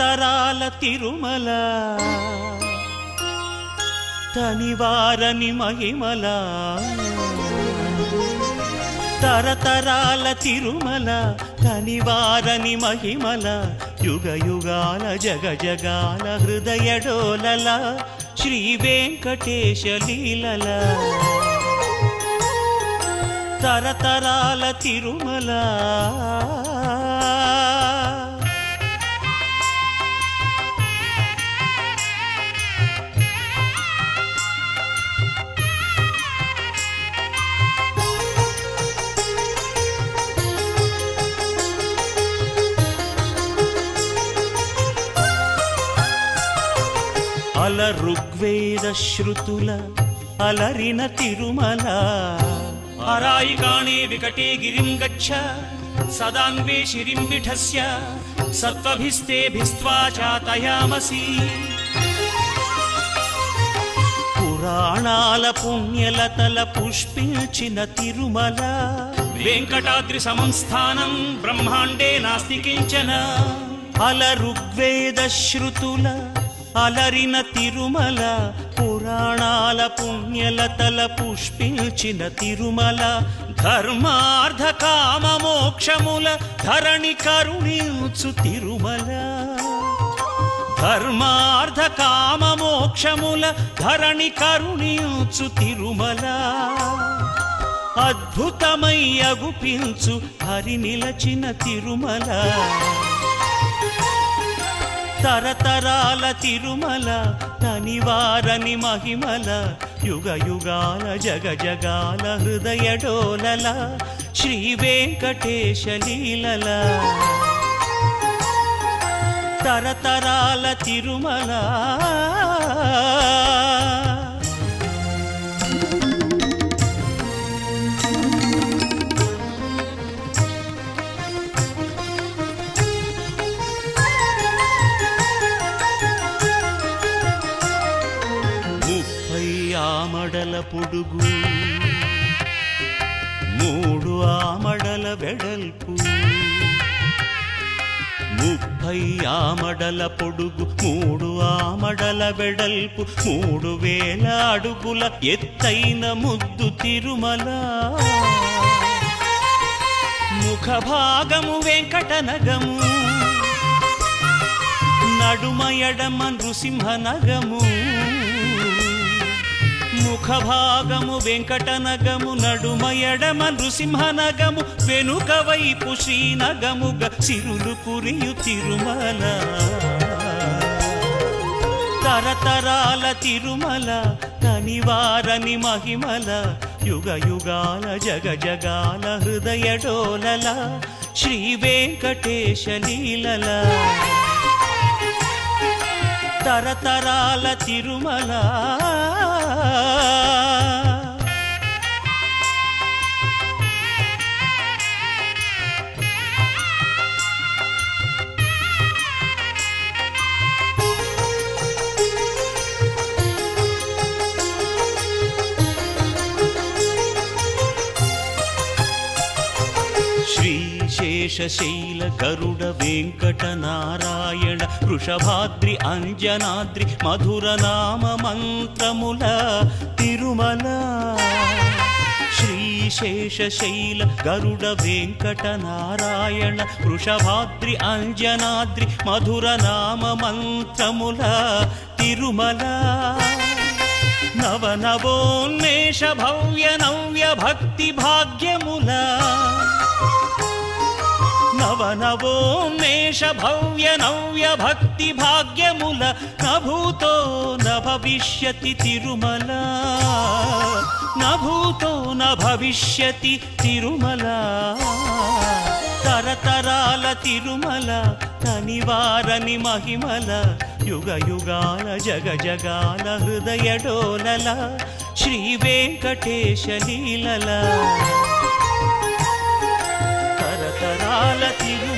తరతరాల తిరుమల తనివారని మహిమల తరతరాల తిరుమల తనివారని మహిమల యుగ యుగాల జగ జగాల హృదయ డోలల శ్రీ వెంకటేశ లీలల తరతరాల తిరుమల అల ఋగ్వేద శృతుల అలరిన తిరుమల అరాయికాణే వికటే గిరిం గచ్చ సదాన్వే శిరిం విఠస్య సత్వభిస్తేభిస్త్వా చాతయామసి పురాణాల పుణ్యలతల పుష్పించిన తిరుమల వెంకటాద్రి సంస్థానం బ్రహ్మాండే నాస్తి కించన అల ఋగ్వేద శృతుల అలరిన తిరుమల పురాణాల పుణ్యలతల పుష్పించిన తిరుమల ధర్మార్థ కామ మోక్షముల ధరణి కరుణించు తిరుమల ధర్మార్థ కామ మోక్షముల ధరణి కరుణించు తిరుమల అద్భుతమై అగుపించు హరి నిలచిన తిరుమల తరతరాల తిరుమల తనివారని మహిమల యుగ యుగాల జగ జగాల హృదయ డోలల శ్రీ వెంకటేశ లీలల తరతరాల తిరుమల ఆమడల పొడుగు 3 ఆమడల వెడల్పు 30 ఆమడల పొడుగు 3 ఆమడల వెడల్పు 3000 అడుగుల ఎత్తైన ముద్దు తిరుమల ముఖ భాగము వెంకటనగము నడుమ ఎడమ నృసింహనగము ముఖ భాగము వెంకటనగము నడుమ ఎడమ నృసింహనగము వెనుక వైపు శ్రీనగముగ సిరులు కురియు తిరుమల తరతరాల తిరుమల తనివారని మహిమల యుగ యుగాల జగ జగాల హృదయ డోలల శ్రీ వెంకటేశ లీలల తరతరాల తిరుమల శేషశైల గరుడ వెంకట నారాయణ వృషభాద్రి అంజనాద్రి మధుర నామ మంత్రముల తిరుమల శ్రీశేషశైల గరుడ వెంకట నారాయణ వృషభాద్రి అంజనాద్రి మధుర నామ మంత్రముల తిరుమల నవనవోన్మేష భవ్య నవ్య భక్తి భాగ్యముల నవనవోన్మేష భవ్య నవ్య భక్తి భాగ్యముల నభూతో నభవిష్యతి తిరుమల నభూతో నభవిష్యతి తిరుమల తరతరాల తిరుమల తనివారని మహిమల యుగ యుగాల జగ జగాల హృదయ డోలల శ్రీ వెంకటేశ లీలల తరతరాల తిరుమల